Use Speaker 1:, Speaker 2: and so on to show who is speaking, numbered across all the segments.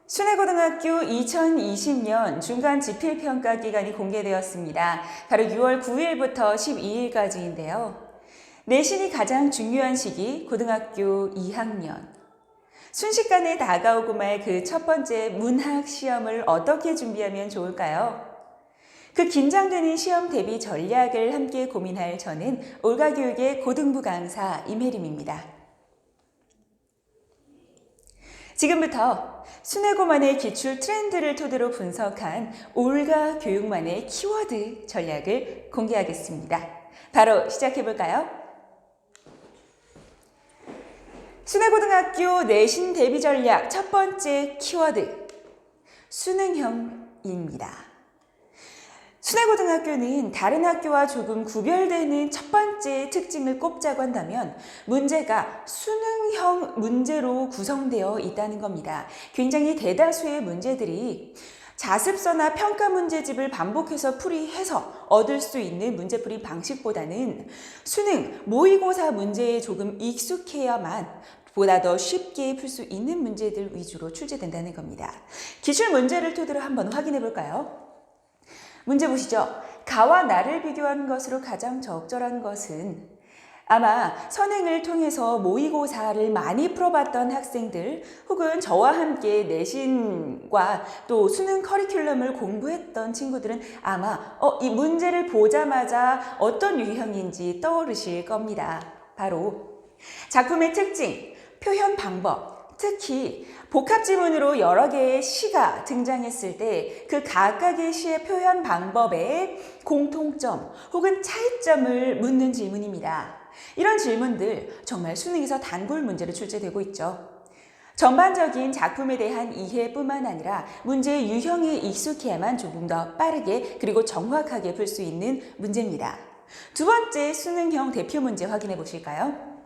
Speaker 1: 순회고등학교 2020년 중간 지필평가 기간이 공개되었습니다. 바로 6월 9일부터 12일까지인데요. 내신이 가장 중요한 시기 고등학교 2학년. 순식간에 다가오고 말 그 첫 번째 문학 시험을 어떻게 준비하면 좋을까요? 그 긴장되는 시험 대비 전략을 함께 고민할 저는 올가교육의 고등부 강사 임혜림입니다. 지금부터 순회고만의 기출 트렌드를 토대로 분석한 올가 교육만의 키워드 전략을 공개하겠습니다. 바로 시작해볼까요? 순회고등학교 내신 대비 전략 첫 번째 키워드, 수능형입니다. 순회고등학교는 다른 학교와 조금 구별되는 첫 번째 특징을 꼽자고 한다면 문제가 수능형 문제로 구성되어 있다는 겁니다. 굉장히 대다수의 문제들이 자습서나 평가 문제집을 반복해서 풀이해서 얻을 수 있는 문제풀이 방식보다는 수능, 모의고사 문제에 조금 익숙해야만 보다 더 쉽게 풀 수 있는 문제들 위주로 출제된다는 겁니다. 기출 문제를 토대로 한번 확인해 볼까요? 문제 보시죠. 가와 나를 비교한 것으로 가장 적절한 것은 아마 선행을 통해서 모의고사를 많이 풀어봤던 학생들 혹은 저와 함께 내신과 또 수능 커리큘럼을 공부했던 친구들은 아마 이 문제를 보자마자 어떤 유형인지 떠오르실 겁니다. 바로 작품의 특징, 표현 방법, 특히 복합지문으로 여러 개의 시가 등장했을 때 그 각각의 시의 표현 방법에 공통점 혹은 차이점을 묻는 질문입니다. 이런 질문들 정말 수능에서 단골 문제로 출제되고 있죠. 전반적인 작품에 대한 이해뿐만 아니라 문제의 유형에 익숙해야만 조금 더 빠르게 그리고 정확하게 풀 수 있는 문제입니다. 두 번째 수능형 대표 문제 확인해 보실까요?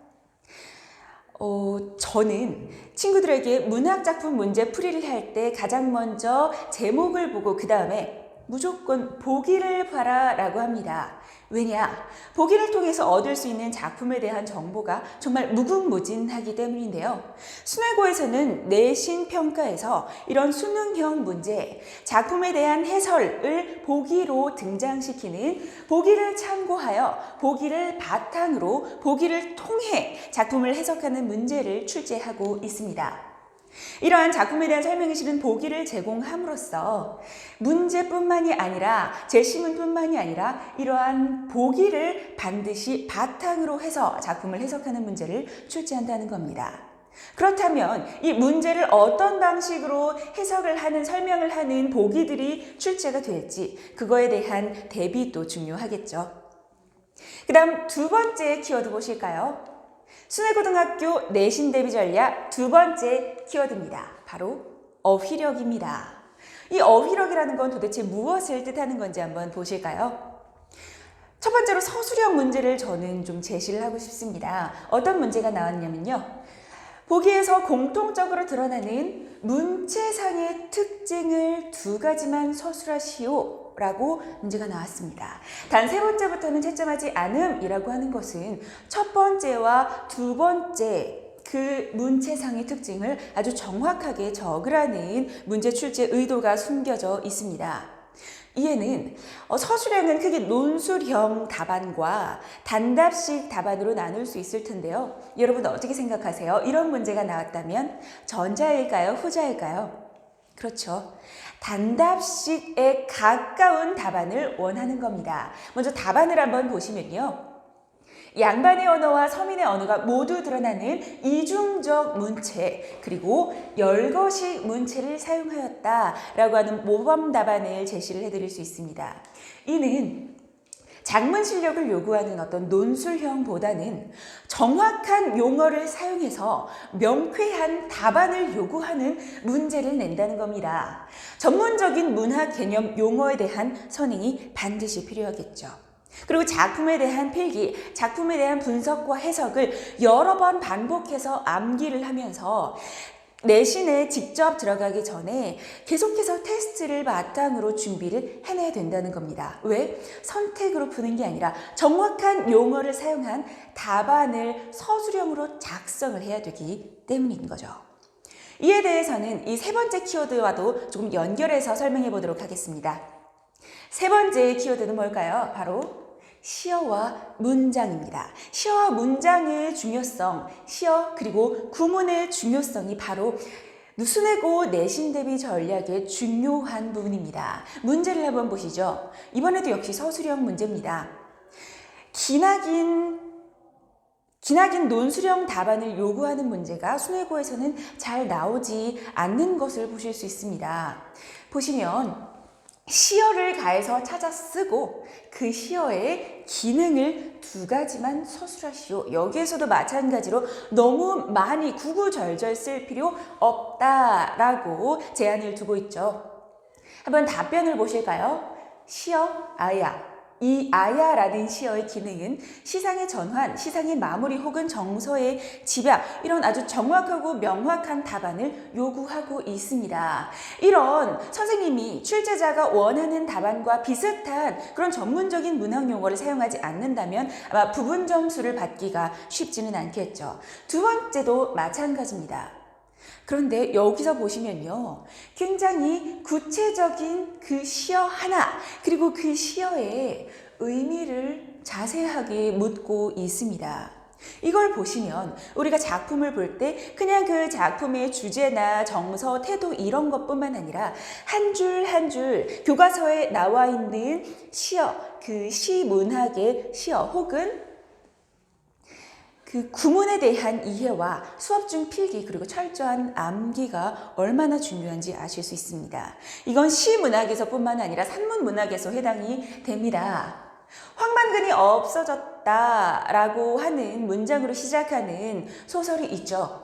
Speaker 1: 저는 친구들에게 문학작품 문제 풀이를 할 때 가장 먼저 제목을 보고 그 다음에 무조건 보기를 봐라 라고 합니다. 왜냐? 보기를 통해서 얻을 수 있는 작품에 대한 정보가 정말 무궁무진하기 때문인데요. 순회고에서는 내신 평가에서 이런 수능형 문제, 작품에 대한 해설을 보기로 등장시키는 보기를 참고하여 보기를 바탕으로 보기를 통해 작품을 해석하는 문제를 출제하고 있습니다. 이러한 작품에 대한 설명이 실은 보기를 제공함으로써 문제뿐만이 아니라 제시문뿐만이 아니라 이러한 보기를 반드시 바탕으로 해서 작품을 해석하는 문제를 출제한다는 겁니다. 그렇다면 이 문제를 어떤 방식으로 해석을 하는 설명을 하는 보기들이 출제가 될지 그거에 대한 대비도 중요하겠죠. 그 다음 두 번째 키워드 보실까요? 순회고등학교 내신 대비 전략 두 번째 키워드입니다. 바로 어휘력입니다. 이 어휘력이라는 건 도대체 무엇을 뜻하는 건지 한번 보실까요? 첫 번째로 서술형 문제를 저는 좀 제시를 하고 싶습니다. 어떤 문제가 나왔냐면요. 보기에서 공통적으로 드러나는 문체상의 특징을 두 가지만 서술하시오 라고 문제가 나왔습니다. 단 세 번째부터는 채점하지 않음이라고 하는 것은 첫 번째와 두 번째 그 문체상의 특징을 아주 정확하게 적으라는 문제 출제 의도가 숨겨져 있습니다. 이에는 서술형은 크게 논술형 답안과 단답식 답안으로 나눌 수 있을 텐데요. 여러분 어떻게 생각하세요? 이런 문제가 나왔다면 전자일까요? 후자일까요? 그렇죠. 단답식에 가까운 답안을 원하는 겁니다. 먼저 답안을 한번 보시면요. 양반의 언어와 서민의 언어가 모두 드러나는 이중적 문체 그리고 열거식 문체를 사용하였다라고 하는 모범 답안을 제시를 해드릴 수 있습니다. 이는 작문 실력을 요구하는 어떤 논술형보다는 정확한 용어를 사용해서 명쾌한 답안을 요구하는 문제를 낸다는 겁니다. 전문적인 문학 개념 용어에 대한 선행이 반드시 필요하겠죠. 그리고 작품에 대한 필기, 작품에 대한 분석과 해석을 여러 번 반복해서 암기를 하면서 내신에 직접 들어가기 전에 계속해서 테스트를 바탕으로 준비를 해내야 된다는 겁니다. 왜? 선택으로 푸는 게 아니라 정확한 용어를 사용한 답안을 서술형으로 작성을 해야 되기 때문인 거죠. 이에 대해서는 이 세 번째 키워드와도 조금 연결해서 설명해 보도록 하겠습니다. 세 번째 키워드는 뭘까요? 바로 시어와 문장입니다. 시어와 문장의 중요성, 시어 그리고 구문의 중요성이 바로 수뇌고 내신 대비 전략의 중요한 부분입니다. 문제를 한번 보시죠. 이번에도 역시 서술형 문제입니다. 기나긴 논술형 답안을 요구하는 문제가 수뇌고에서는 잘 나오지 않는 것을 보실 수 있습니다. 보시면 시어를 가해서 찾아 쓰고 그 시어의 기능을 두 가지만 서술하시오. 여기에서도 마찬가지로 너무 많이 구구절절 쓸 필요 없다라고 제한을 두고 있죠. 한번 답변을 보실까요? 시어 아야. 이 아야라는 시어의 기능은 시상의 전환, 시상의 마무리 혹은 정서의 집약 이런 아주 정확하고 명확한 답안을 요구하고 있습니다. 이런 선생님이 출제자가 원하는 답안과 비슷한 그런 전문적인 문학 용어를 사용하지 않는다면 아마 부분 점수를 받기가 쉽지는 않겠죠. 두 번째도 마찬가지입니다. 그런데 여기서 보시면요. 굉장히 구체적인 그 시어 하나 그리고 그 시어의 의미를 자세하게 묻고 있습니다. 이걸 보시면 우리가 작품을 볼 때 그냥 그 작품의 주제나 정서, 태도 이런 것뿐만 아니라 한 줄 한 줄 교과서에 나와 있는 시어, 그 시문학의 시어 혹은 그 구문에 대한 이해와 수업 중 필기 그리고 철저한 암기가 얼마나 중요한지 아실 수 있습니다. 이건 시문학에서뿐만 아니라 산문문학에서 해당이 됩니다. 황만근이 없어졌다라고 하는 문장으로 시작하는 소설이 있죠.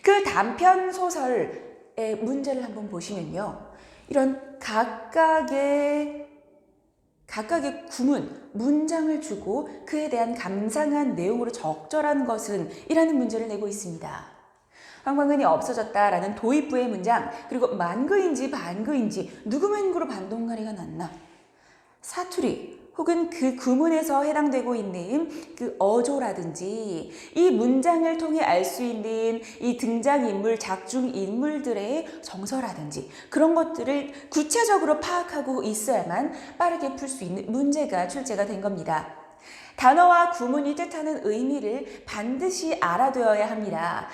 Speaker 1: 그 단편 소설의 문제를 한번 보시면요. 이런 각각의 구문, 문장을 주고 그에 대한 감상한 내용으로 적절한 것은 이라는 문제를 내고 있습니다. 황만근이 없어졌다라는 도입부의 문장, 그리고 만그인지 반그인지 누구만구로 반동가리가 났나? 사투리 혹은 그 구문에서 해당되고 있는 그 어조라든지 이 문장을 통해 알 수 있는 이 등장인물, 작중인물들의 정서라든지 그런 것들을 구체적으로 파악하고 있어야만 빠르게 풀 수 있는 문제가 출제가 된 겁니다. 단어와 구문이 뜻하는 의미를 반드시 알아두어야 합니다.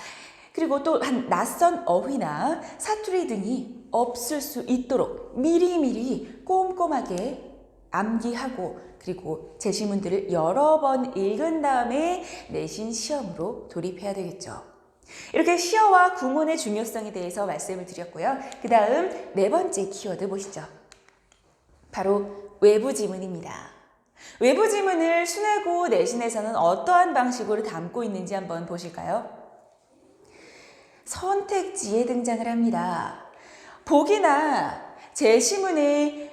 Speaker 1: 그리고 또 한 낯선 어휘나 사투리 등이 없을 수 있도록 미리미리 꼼꼼하게 암기하고 그리고 제시문들을 여러 번 읽은 다음에 내신 시험으로 돌입해야 되겠죠. 이렇게 시어와 구문의 중요성에 대해서 말씀을 드렸고요. 그 다음 네 번째 키워드 보시죠. 바로 외부 지문입니다. 외부 지문을 수뇌고 내신에서는 어떠한 방식으로 담고 있는지 한번 보실까요? 선택지에 등장을 합니다. 보기나 제시문의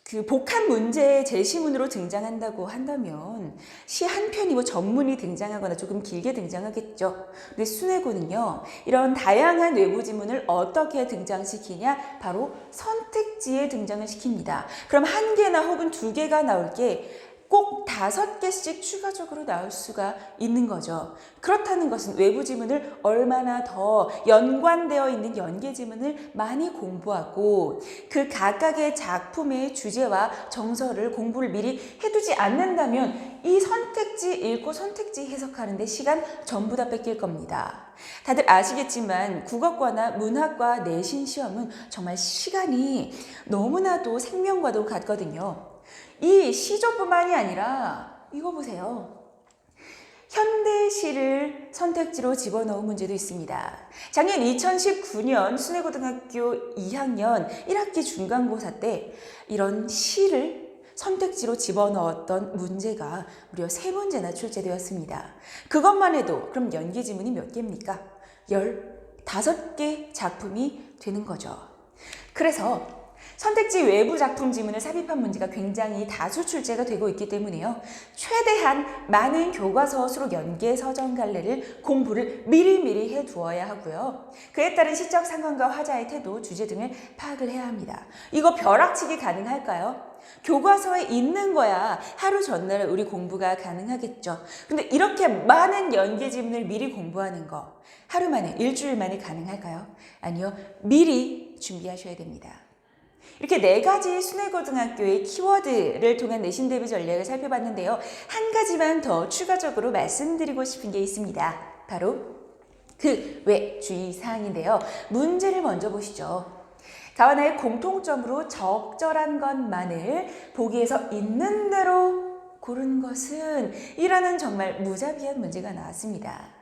Speaker 1: 그 복합 문제의 제시문으로 등장한다고 한다면 시 한 편이 뭐 전문이 등장하거나 조금 길게 등장하겠죠. 근데 수뇌고는요. 이런 다양한 외부 지문을 어떻게 등장시키냐? 바로 선택지에 등장을 시킵니다. 그럼 한 개나 혹은 두 개가 나올 게 꼭 5개씩 추가적으로 나올 수가 있는 거죠. 그렇다는 것은 외부 지문을 얼마나 더 연관되어 있는 연계 지문을 많이 공부하고 그 각각의 작품의 주제와 정서를 공부를 미리 해두지 않는다면 이 선택지 읽고 선택지 해석하는데 시간 전부 다 뺏길 겁니다. 다들 아시겠지만 국어과나 문학과 내신 시험은 정말 시간이 너무나도 생명과도 같거든요. 이 시조뿐만이 아니라 이거 보세요. 현대시를 선택지로 집어넣은 문제도 있습니다. 작년 2019년 수뇌고등학교 2학년 1학기 중간고사 때 이런 시를 선택지로 집어넣었던 문제가 무려 3문제나 출제되었습니다. 그것만 해도 그럼 연계 지문이 몇 개입니까? 15개 작품이 되는 거죠. 그래서 선택지 외부 작품 지문을 삽입한 문제가 굉장히 다수 출제가 되고 있기 때문에요. 최대한 많은 교과서 수록 연계 서점 갈래를 공부를 미리미리 해두어야 하고요. 그에 따른 시적 상황과 화자의 태도, 주제 등을 파악을 해야 합니다. 이거 벼락치기 가능할까요? 교과서에 있는 거야 하루 전날 우리 공부가 가능하겠죠. 근데 이렇게 많은 연계 지문을 미리 공부하는 거 하루 만에, 일주일 만에 가능할까요? 아니요. 미리 준비하셔야 됩니다. 이렇게 4가지 순회고등학교의 키워드를 통한 내신 대비 전략을 살펴봤는데요. 한 가지만 더 추가적으로 말씀드리고 싶은 게 있습니다. 바로 그 외 주의사항인데요. 문제를 먼저 보시죠. 가와나의 공통점으로 적절한 것만을 보기에서 있는 대로 고른 것은 이라는 정말 무자비한 문제가 나왔습니다.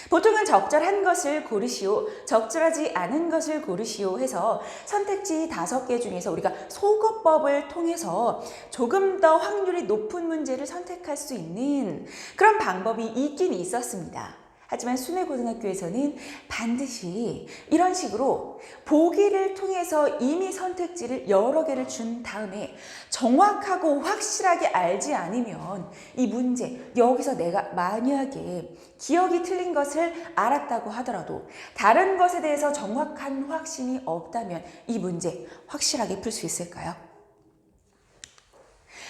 Speaker 1: 보통은 적절한 것을 고르시오, 적절하지 않은 것을 고르시오 해서 선택지 5개 중에서 우리가 소거법을 통해서 조금 더 확률이 높은 문제를 선택할 수 있는 그런 방법이 있긴 있었습니다. 하지만 순회고등학교에서는 반드시 이런 식으로 보기를 통해서 이미 선택지를 여러 개를 준 다음에 정확하고 확실하게 알지 않으면 이 문제, 여기서 내가 만약에 기억이 틀린 것을 알았다고 하더라도 다른 것에 대해서 정확한 확신이 없다면 이 문제 확실하게 풀 수 있을까요?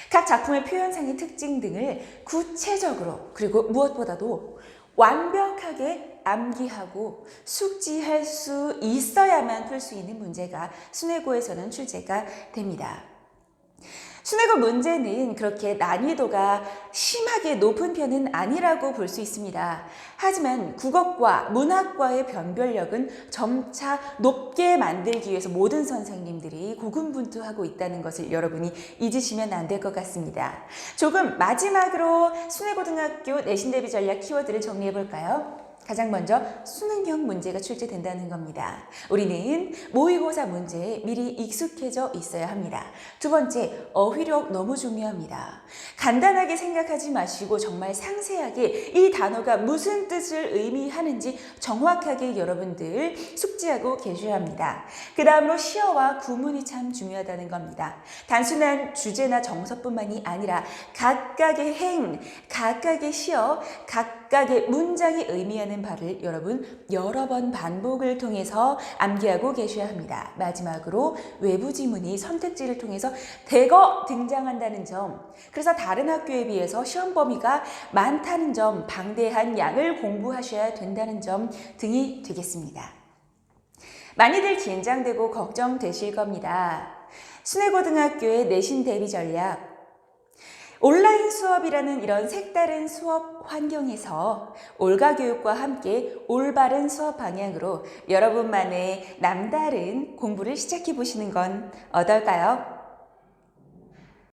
Speaker 1: 각 작품의 표현상의 특징 등을 구체적으로 그리고 무엇보다도 완벽하게 암기하고 숙지할 수 있어야만 풀 수 있는 문제가 순회고에서는 출제가 됩니다. 순회고 문제는 그렇게 난이도가 심하게 높은 편은 아니라고 볼 수 있습니다. 하지만 국어과 문학과의 변별력은 점차 높게 만들기 위해서 모든 선생님들이 고군분투하고 있다는 것을 여러분이 잊으시면 안 될 것 같습니다. 조금 마지막으로 순회고등학교 내신 대비 전략 키워드를 정리해 볼까요? 가장 먼저 수능형 문제가 출제된다는 겁니다. 우리는 모의고사 문제에 미리 익숙해져 있어야 합니다. 두 번째, 어휘력 너무 중요합니다. 간단하게 생각하지 마시고 정말 상세하게 이 단어가 무슨 뜻을 의미하는지 정확하게 여러분들 숙지하고 계셔야 합니다. 그 다음으로 시어와 구문이 참 중요하다는 겁니다. 단순한 주제나 정서뿐만이 아니라 각각의 행, 각각의 시어, 각각의 문장이 의미하는 바를 여러분 여러 번 반복을 통해서 암기하고 계셔야 합니다. 마지막으로 외부 지문이 선택지를 통해서 대거 등장한다는 점, 그래서 다른 학교에 비해서 시험 범위가 많다는 점, 방대한 양을 공부하셔야 된다는 점 등이 되겠습니다. 많이들 긴장되고 걱정되실 겁니다. 순회고등학교의 내신 대비 전략, 온라인 수업이라는 이런 색다른 수업 환경에서 올가 교육과 함께 올바른 수업 방향으로 여러분만의 남다른 공부를 시작해 보시는 건 어떨까요?